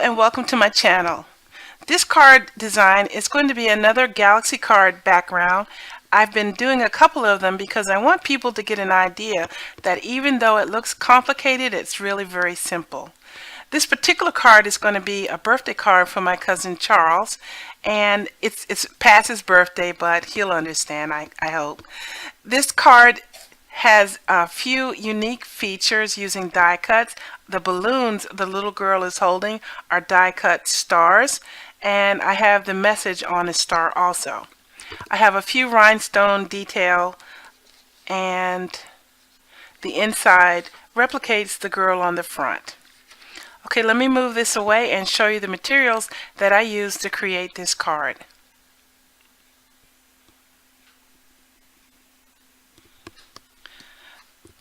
and welcome to my channel. This card design is going to be another galaxy card background. I've been doing a couple of them because I want people to get an idea that even though it looks complicated, it's really very simple. This particular card is going to be a birthday card for my cousin Charles, and it's past his birthday, but he'll understand, I hope. This card has a few unique features using die cuts. The balloons the little girl is holding are die cut stars, and I have the message on a star also. I have a few rhinestone detail, and the inside replicates the girl on the front. Okay, let me move this away and show you the materials that I used to create this card.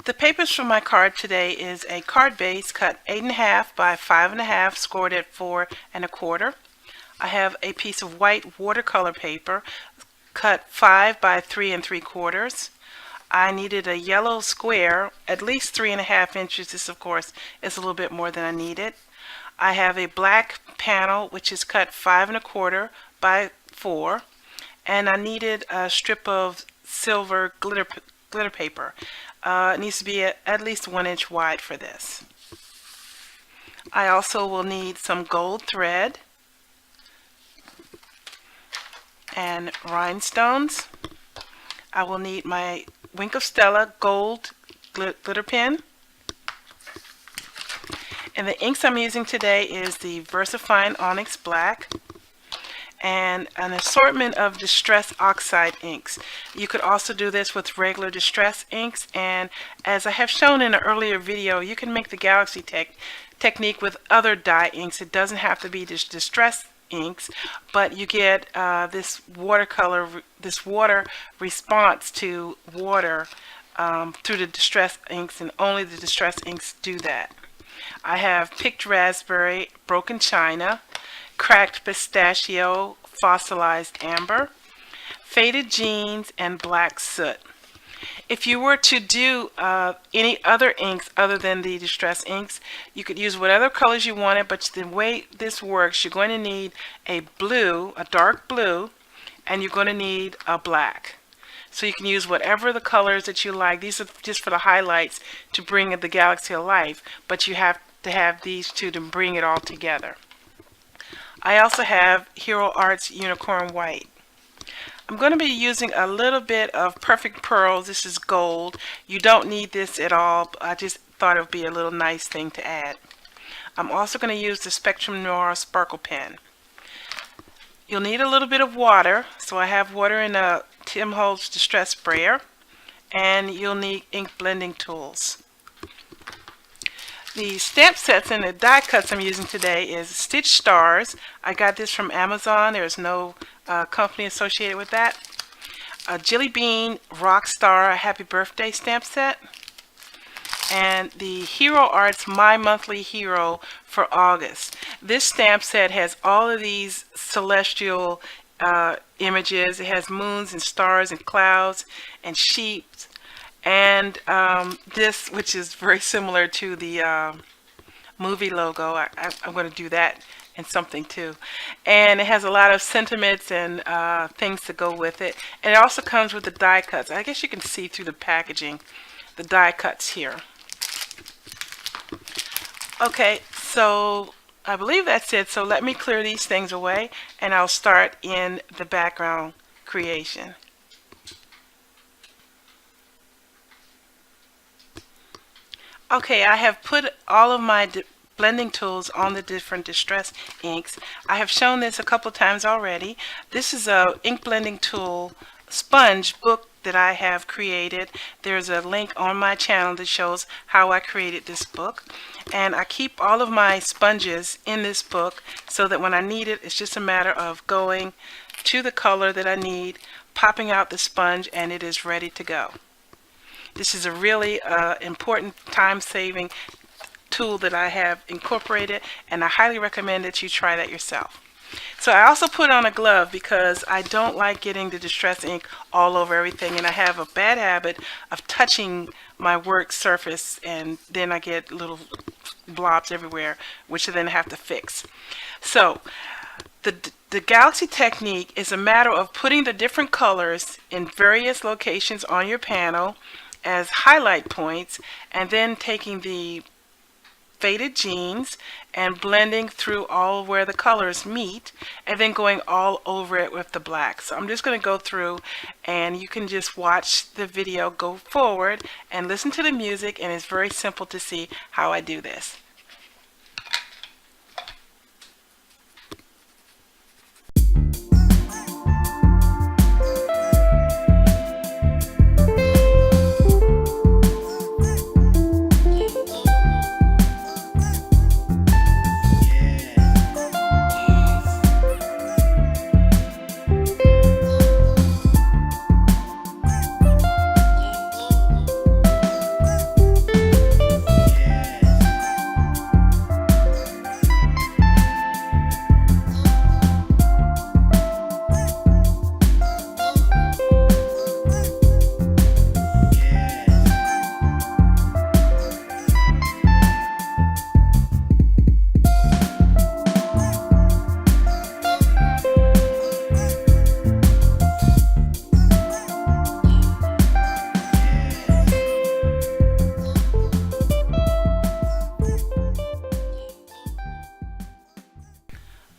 The papers for my card today is a card base cut 8.5 by 5.5, scored at 4 1/4. I have a piece of white watercolor paper cut 5 by 3 3/4. I needed a yellow square, at least 3.5 inches. This, of course, is a little bit more than I needed. I have a black panel which is cut 5 1/4 by 4, and I needed a strip of silver glitter paper. It needs to be at least 1 inch wide for this. I also will need some gold thread and rhinestones. I will need my Wink of Stella gold glitter pen. And the inks I'm using today is the Versafine Onyx Black and an assortment of Distress Oxide inks. You could also do this with regular Distress inks, and as I have shown in an earlier video, you can make the Galaxy technique with other dye inks. It doesn't have to be Distress inks, but you get this water response to water through the Distress inks, and only the Distress inks do that. I have picked raspberry, broken china, cracked pistachio, fossilized amber, faded jeans, and black soot. If you were to do any other inks other than the Distress inks, you could use whatever colors you wanted, but the way this works, you're going to need a blue, a dark blue, and you're going to need a black. So you can use whatever the colors that you like. These are just for the highlights to bring the galaxy to life, but you have to have these two to bring it all together. I also have Hero Arts Unicorn White. I'm going to be using a little bit of Perfect Pearls. This is gold. You don't need this at all. I just thought it would be a little nice thing to add. I'm also going to use the Spectrum Noir Sparkle Pen. You'll need a little bit of water, so I have water in a Tim Holtz Distress Sprayer, and you'll need ink blending tools. The stamp sets and the die cuts I'm using today is Stitch Stars. I got this from Amazon. There's no company associated with that. A JilliBean Rockstar Happy Birthday stamp set. And the Hero Arts My Monthly Hero for August. This stamp set has all of these celestial images. It has moons and stars and clouds and sheep. And this, which is very similar to the movie logo, I'm going to do that in something too. And it has a lot of sentiments and things to go with it. And it also comes with the die cuts. I guess you can see through the packaging the die cuts here. Okay, so I believe that's it. So let me clear these things away, and I'll start in the background creation. Okay, I have put all of my blending tools on the different Distress inks. I have shown this a couple times already. This is a ink blending tool sponge book that I have created. There's a link on my channel that shows how I created this book. And I keep all of my sponges in this book so that when I need it, it's just a matter of going to the color that I need, popping out the sponge, and it is ready to go. This is a really important time-saving tool that I have incorporated, and I highly recommend that you try that yourself. So I also put on a glove because I don't like getting the Distress ink all over everything, and I have a bad habit of touching my work surface, and then I get little blobs everywhere, which I then have to fix. So the Galaxy technique is a matter of putting the different colors in various locations on your panel as highlight points, and then taking the faded jeans and blending through all where the colors meet, and then going all over it with the black. So I'm just going to go through, and you can just watch the video go forward and listen to the music, and it's very simple to see how I do this.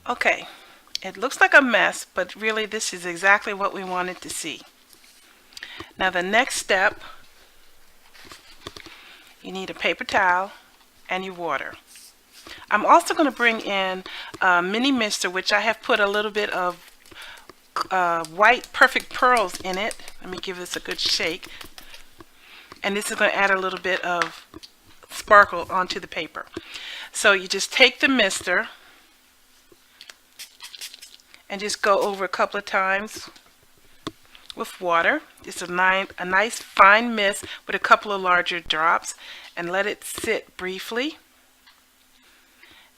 Okay, it looks like a mess, but really this is exactly what we wanted to see. Now the next step, you need a paper towel and your water. I'm also going to bring in a mini mister, which I have put a little bit of white perfect pearls in it. Let me give this a good shake. And this is going to add a little bit of sparkle onto the paper. So you just take the mister and just go over a couple of times with water. Just a nice fine mist with a couple of larger drops, and let it sit briefly.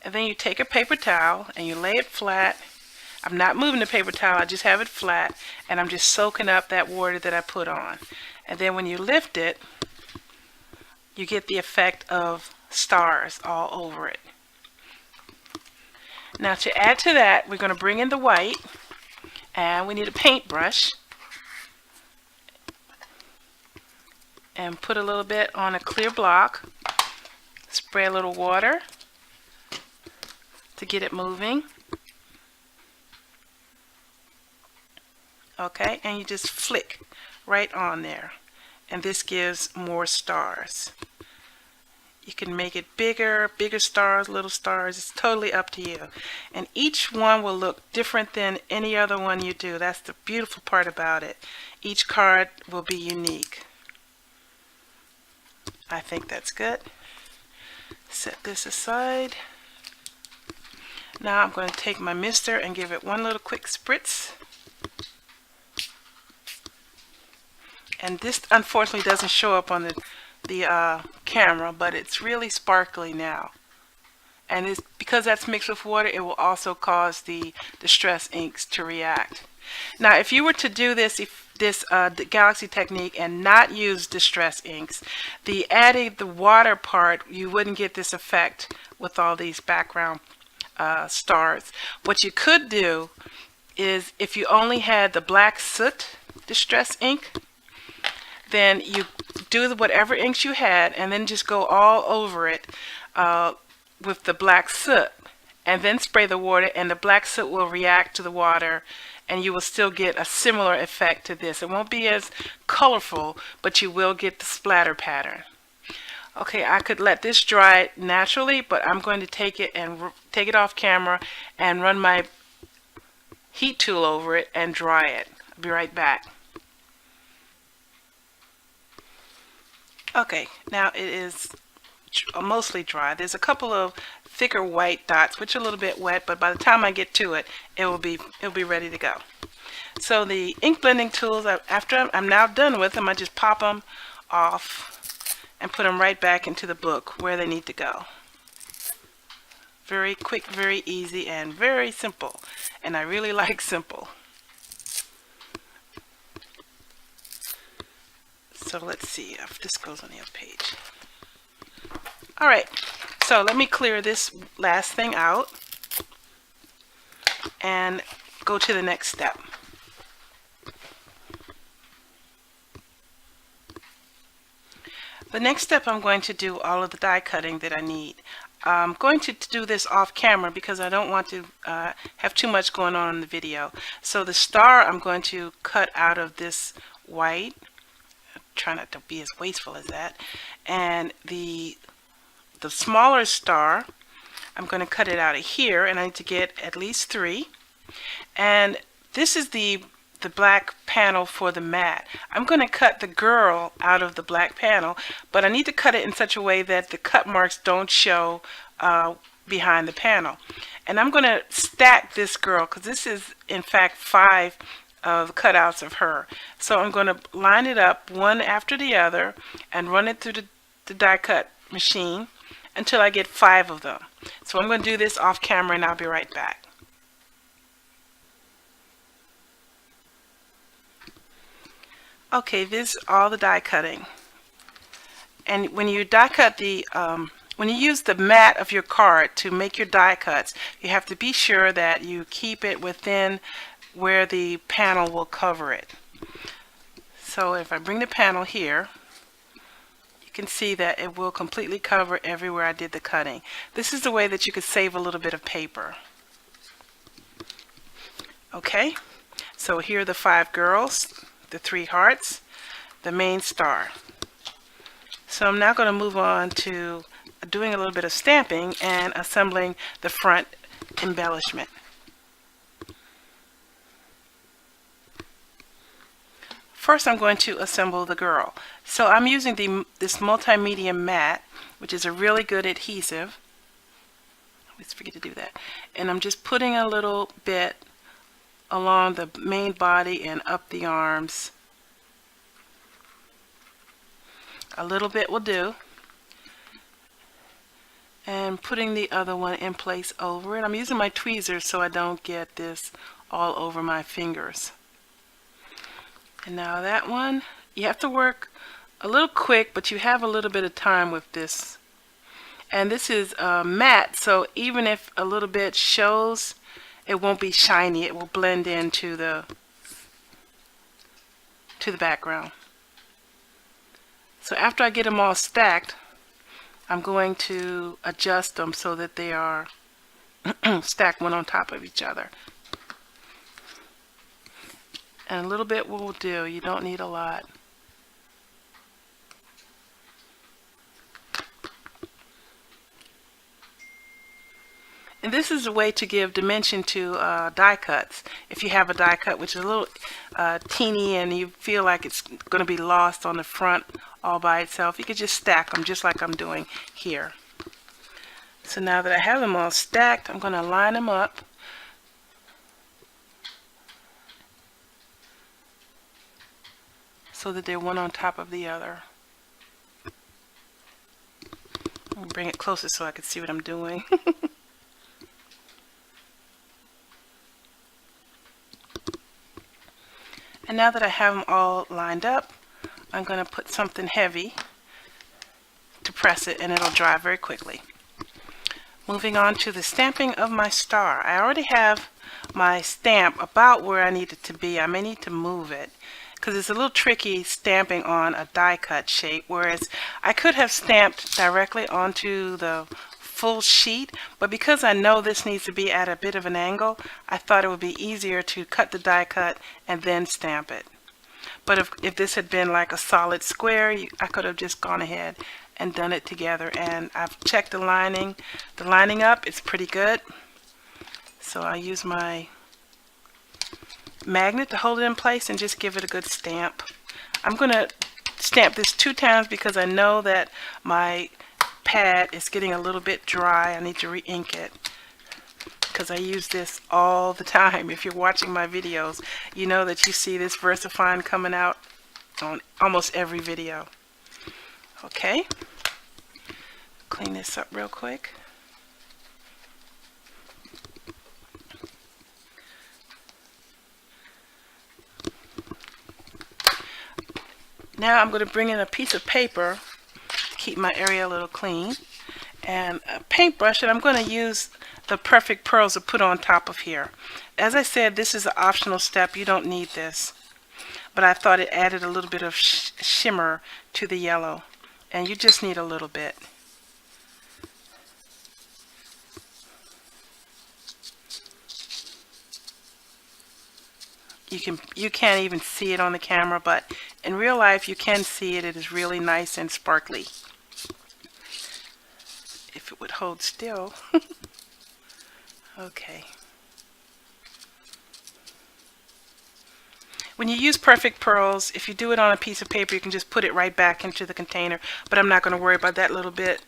And then you take a paper towel and you lay it flat. I'm not moving the paper towel, I just have it flat, and I'm just soaking up that water that I put on. And then when you lift it, you get the effect of stars all over it. Now to add to that, we're going to bring in the white, and we need a paintbrush, and put a little bit on a clear block, spray a little water to get it moving. Okay, and you just flick right on there, and this gives more stars. You can make it bigger stars, little stars. It's totally up to you. And each one will look different than any other one you do. That's the beautiful part about it. Each card will be unique. I think that's good. Set this aside. Now I'm going to take my mister and give it one little quick spritz. And this unfortunately doesn't show up on the camera, but it's really sparkly now, and it's because that's mixed with water. It will also cause the Distress inks to react. Now if you were to do the Galaxy technique and not use Distress inks, adding the water part, you wouldn't get this effect with all these background stars. What you could do is, if you only had the black Soot Distress ink, then you do whatever inks you had and then just go all over it with the black soot, and then spray the water, and the black soot will react to the water, and you will still get a similar effect to this. It won't be as colorful, but you will get the splatter pattern. Okay, I could let this dry naturally, but I'm going to take it off camera and run my heat tool over it and dry it. I'll be right back. Okay, now it is mostly dry. There's a couple of thicker white dots which are a little bit wet, but by the time I get to it, it'll be ready to go. So the ink blending tools, after I'm now done with them, I just pop them off and put them right back into the book where they need to go. Very quick, very easy, and very simple. And I really like simple. So let's see if this goes on the other page. Alright, So let me clear this last thing out and go to the next step. The next step, I'm going to do all of the die cutting that I need. I'm going to do this off camera because I don't want to have too much going on in the video. So the star I'm going to cut out of this white. Try not to be as wasteful as that. And the smaller star, I'm going to cut it out of here, and I need to get at least 3. And this is the black panel for the mat. I'm going to cut the girl out of the black panel, but I need to cut it in such a way that the cut marks don't show behind the panel. And I'm going to stack this girl because this is in fact 5 of cutouts of her. So I'm going to line it up one after the other and run it through the die cut machine until I get 5 of them. So I'm going to do this off camera and I'll be right back. Okay, this is all the die cutting. And when you die cut when you use the mat of your card to make your die cuts, you have to be sure that you keep it within where the panel will cover it. So if I bring the panel here, you can see that it will completely cover everywhere I did the cutting. This is the way that you could save a little bit of paper. Okay, so here are the 5 girls, the 3 hearts, the main star. So I'm now going to move on to doing a little bit of stamping and assembling the front embellishment. First, I'm going to assemble the girl. So I'm using this multimedia mat, which is a really good adhesive. I always forget to do that. And I'm just putting a little bit along the main body and up the arms. A little bit will do. And putting the other one in place over it. I'm using my tweezers so I don't get this all over my fingers. And now that one, you have to work a little quick, but you have a little bit of time with this. And this is matte, so even if a little bit shows, it won't be shiny. It will blend into the background. So after I get them all stacked, I'm going to adjust them so that they are stacked one on top of each other. And a little bit will do. You don't need a lot. And this is a way to give dimension to die cuts. If you have a die cut which is a little teeny and you feel like it's going to be lost on the front all by itself, you could just stack them just like I'm doing here. So now that I have them all stacked, I'm going to line them up. So that they're one on top of the other. I'll bring it closer so I can see what I'm doing. And now that I have them all lined up, I'm going to put something heavy to press it and it'll dry very quickly. Moving on to the stamping of my star. I already have my stamp about where I need it to be. I may need to move it, because it's a little tricky stamping on a die cut shape, whereas I could have stamped directly onto the full sheet, but because I know this needs to be at a bit of an angle, I thought it would be easier to cut the die cut and then stamp it. But if this had been like a solid square, I could have just gone ahead and done it together. And I've checked the lining up, it's pretty good. So I use my magnet to hold it in place and just give it a good stamp. I'm going to stamp this 2 times because I know that my pad is getting a little bit dry. I need to re-ink it because I use this all the time. If you're watching my videos, you know that you see this Versafine coming out on almost every video. Okay, clean this up real quick. Now I'm going to bring in a piece of paper to keep my area a little clean, and a paintbrush, and I'm going to use the Perfect Pearls to put on top of here. As I said, this is an optional step. You don't need this, but I thought it added a little bit of shimmer to the yellow, and you just need a little bit. You can't even see it on the camera, but in real life you can see it. It is really nice and sparkly. If it would hold still. Okay. When you use Perfect Pearls, if you do it on a piece of paper, you can just put it right back into the container, but I'm not going to worry about that little bit.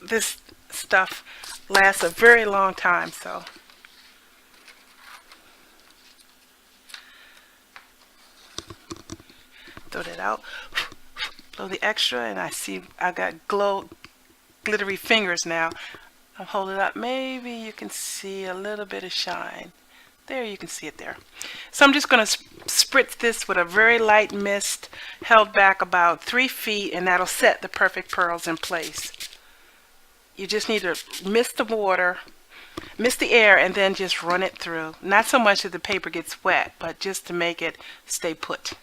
This stuff lasts a very long time, so. Throw that out, blow the extra, and I see I got glittery fingers now. I'll hold it up. Maybe you can see a little bit of shine. There, you can see it there. So I'm just going to spritz this with a very light mist, held back about 3 feet, and that'll set the Perfect Pearls in place. You just need to mist the water, mist the air, and then just run it through. Not so much that the paper gets wet, but just to make it stay put.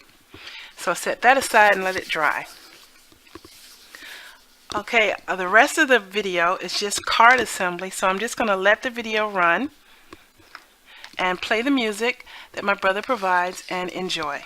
So set that aside and let it dry. Okay, the rest of the video is just card assembly, so I'm just going to let the video run and play the music that my brother provides and enjoy.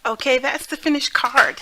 Okay, that's the finished card.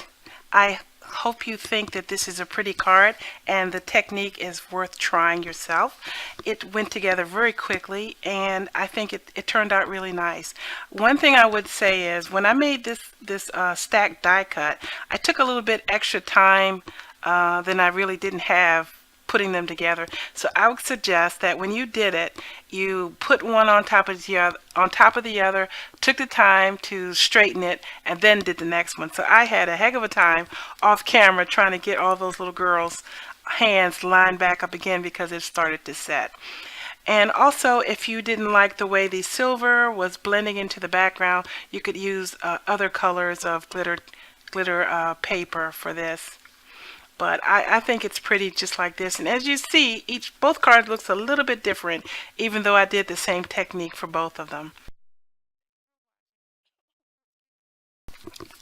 I hope you think that this is a pretty card and the technique is worth trying yourself. It went together very quickly and I think it turned out really nice. One thing I would say is when I made this stacked die cut, I took a little bit extra time than I really didn't have putting them together. So I would suggest that when you did it, you put one on top of the other, took the time to straighten it, and then did the next one. So I had a heck of a time off camera trying to get all those little girls' hands lined back up again because it started to set. And also, if you didn't like the way the silver was blending into the background, you could use other colors of glitter paper for this. But I think it's pretty just like this. And as you see, both cards looks a little bit different, even though I did the same technique for both of them.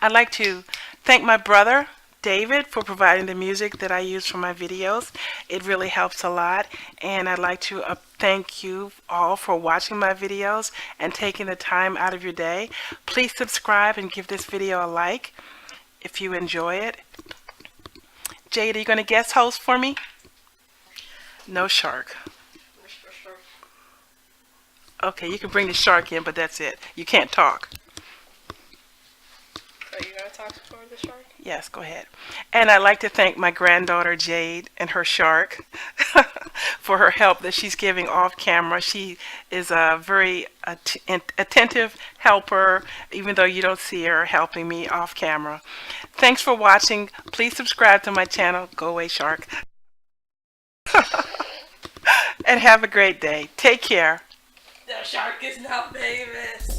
I'd like to thank my brother, David, for providing the music that I use for my videos. It really helps a lot. And I'd like to thank you all for watching my videos and taking the time out of your day. Please subscribe and give this video a like if you enjoy it. Jade, are you going to guest host for me? No shark. Okay, you can bring the shark in, but that's it. You can't talk. Are you going to talk for the shark? Yes, go ahead. And I'd like to thank my granddaughter Jade and her shark for her help that she's giving off camera. She is a very attentive helper, even though you don't see her helping me off camera. Thanks for watching. Please subscribe to my channel. Go away, shark. And have a great day. Take care. The shark is not famous.